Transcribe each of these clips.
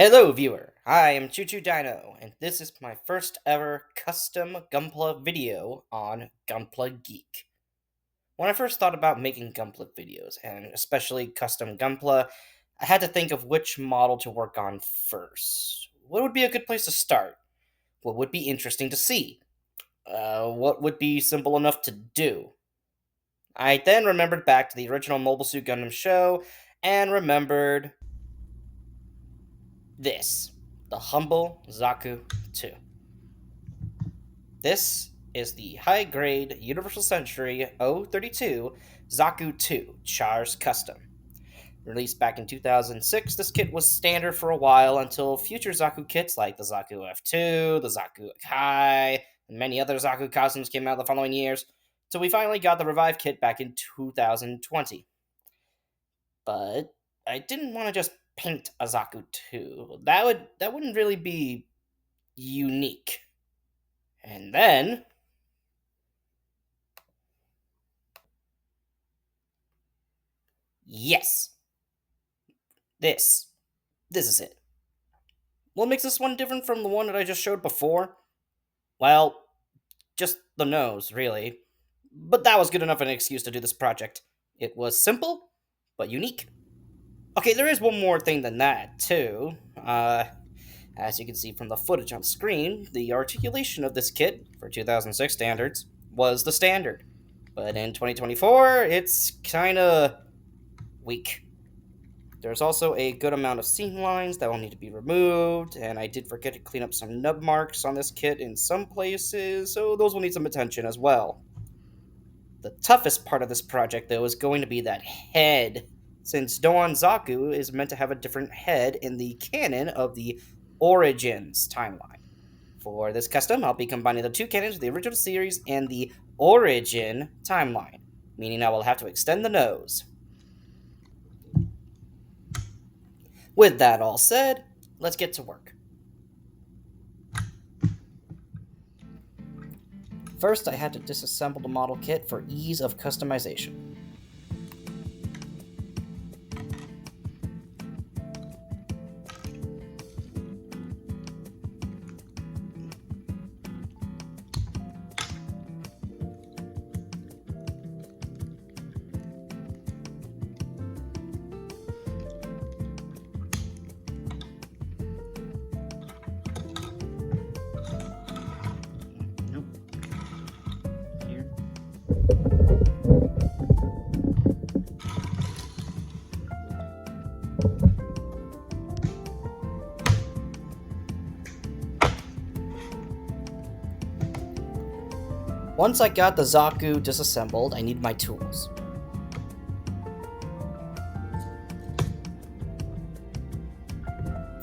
Hello, viewer. I am Choo Choo Dino, and this is my first ever custom Gunpla video on Gunpla Geek. When I first thought about making Gunpla videos, and especially custom Gunpla, I had to think of which model to work on first. What would be a good place to start? What would be interesting to see? What would be simple enough to do? I then remembered back to the original Mobile Suit Gundam show, and remembered this, the humble Zaku 2. This is the high-grade Universal Century 032 Zaku 2 Char's Custom. Released back in 2006, this kit was standard for a while until future Zaku kits like the Zaku F2, the Zaku Kai, and many other Zaku costumes came out the following years, so we finally got the Revive kit back in 2020. But I didn't want to just paint a Zaku 2. That wouldn't really be unique. And then yes, this. This is it. What makes this one different from the one that I just showed before? Well, just the nose, really. But that was good enough an excuse to do this project. It was simple, but unique. Okay, there is one more thing than that, too. As you can see from the footage on screen, the articulation of this kit, for 2006 standards, was the standard. But in 2024, it's kinda weak. There's also a good amount of seam lines that will need to be removed, and I did forget to clean up some nub marks on this kit in some places, so those will need some attention as well. The toughest part of this project, though, is going to be that head, since Doan Zaku is meant to have a different head in the canon of the Origins timeline. For this custom, I'll be combining the two canons of the original series and the Origin timeline, meaning I will have to extend the nose. With that all said, let's get to work. First, I had to disassemble the model kit for ease of customization. Once I got the Zaku disassembled, I need my tools.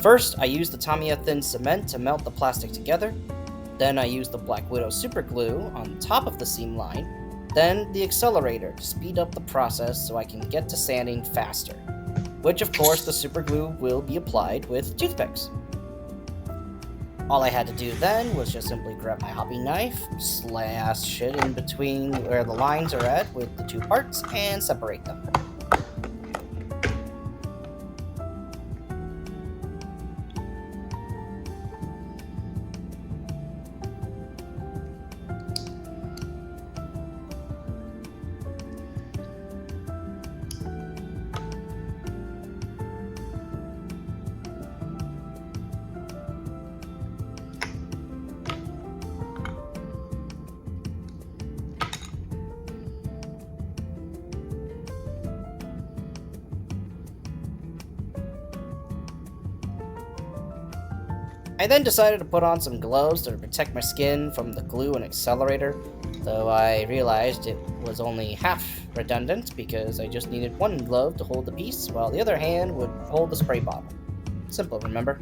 First, I used the Tamiya thin cement to melt the plastic together. Then I used the Black Widow super glue on top of the seam line. Then the accelerator to speed up the process so I can get to sanding faster. Which of course the super glue will be applied with toothpicks. All I had to do then was just simply grab my hobby knife, slash it in between where the lines are at with the two parts, and separate them. I then decided to put on some gloves to protect my skin from the glue and accelerator, though I realized it was only half redundant because I just needed one glove to hold the piece while the other hand would hold the spray bottle. Simple, remember?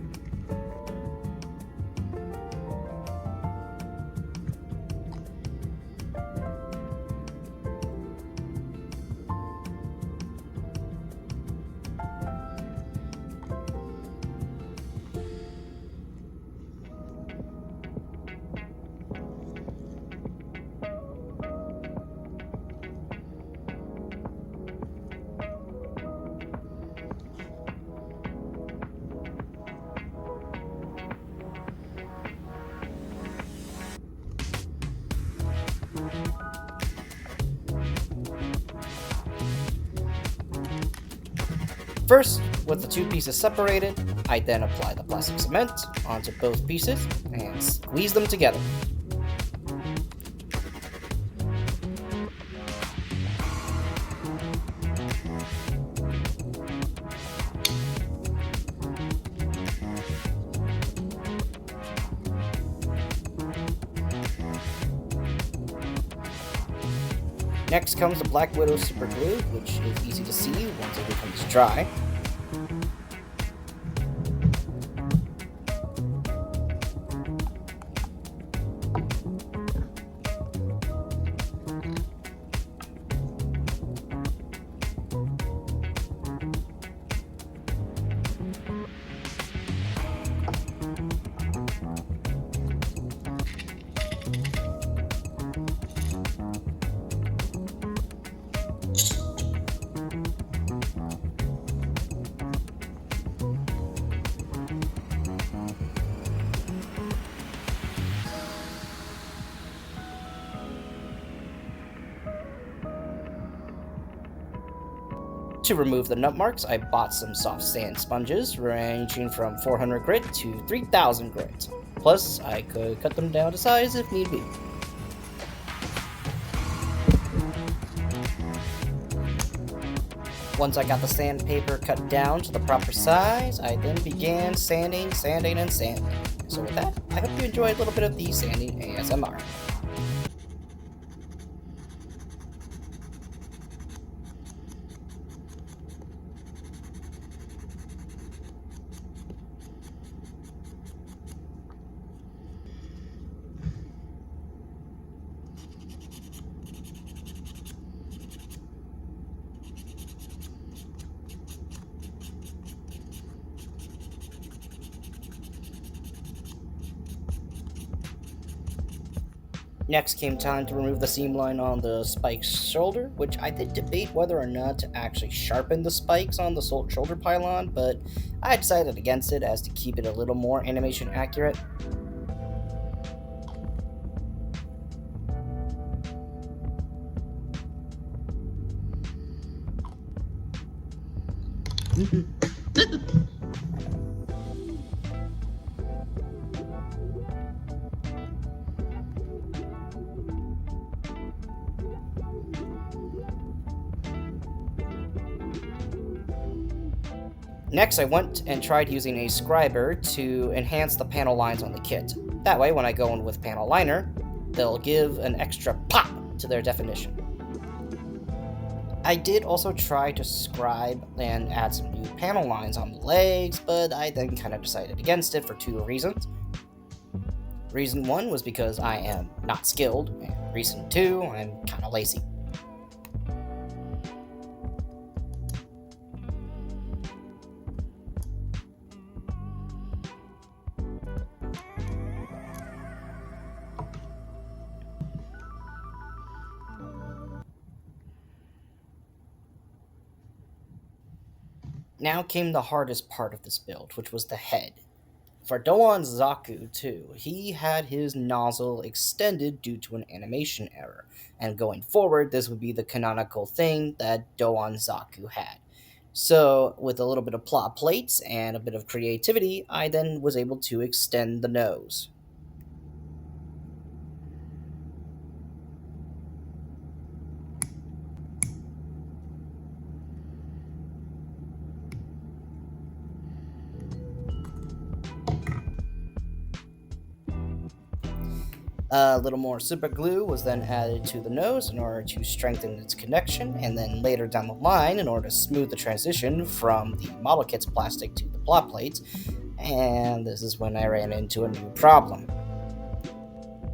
First, with the two pieces separated, I then apply the plastic cement onto both pieces and squeeze them together. Next comes the Black Widow super glue, which is easy to see once it becomes dry. To remove the nut marks, I bought some soft sand sponges ranging from 400 grit to 3000 grit. Plus, I could cut them down to size if need be. Once I got the sandpaper cut down to the proper size, I then began sanding. So with that, I hope you enjoyed a little bit of the sanding ASMR. Next came time to remove the seam line on the Spike's shoulder, which I did debate whether or not to actually sharpen the spikes on the shoulder pylon, but I decided against it as to keep it a little more animation accurate. Next, I went and tried using a scriber to enhance the panel lines on the kit. That way, when I go in with panel liner, they'll give an extra pop to their definition. I did also try to scribe and add some new panel lines on the legs, but I then kind of decided against it for two reasons. Reason one was because I am not skilled, and reason two, I'm kind of lazy. Now came the hardest part of this build, which was the head. For Doan's Zaku, too, he had his nozzle extended due to an animation error, and going forward, this would be the canonical thing that Doan Zaku had. So, with a little bit of plot plates and a bit of creativity, I then was able to extend the nose. A little more super glue was then added to the nose in order to strengthen its connection, and then later down the line in order to smooth the transition from the model kit's plastic to the plot plates, and this is when I ran into a new problem.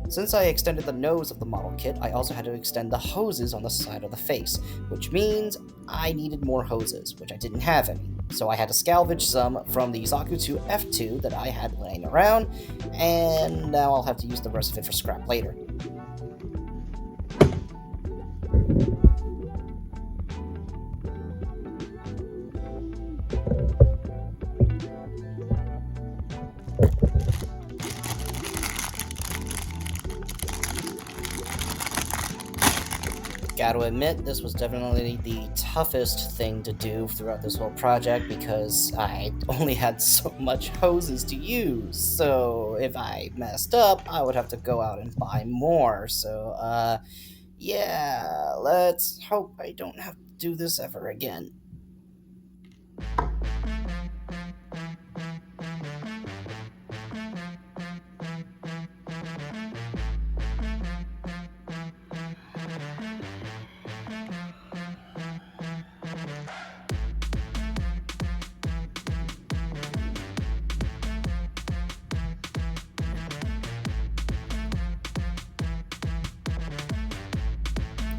Since I extended the nose of the model kit, I also had to extend the hoses on the side of the face, which means I needed more hoses, which I didn't have any. So I had to salvage some from the Zaku 2 F2 that I had laying around, and now I'll have to use the rest of it for scrap later. Gotta admit, this was definitely the toughest thing to do throughout this whole project because I only had so much hoses to use. So if I messed up, I would have to go out and buy more. So, yeah, let's hope I don't have to do this ever again.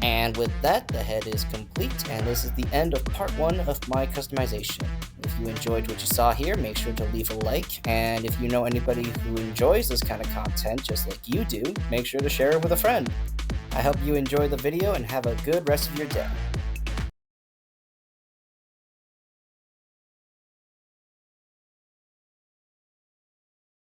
And with that, the head is complete, and this is the end of part 1 of my customization. If you enjoyed what you saw here, make sure to leave a like, and if you know anybody who enjoys this kind of content just like you do, make sure to share it with a friend. I hope you enjoy the video and have a good rest of your day.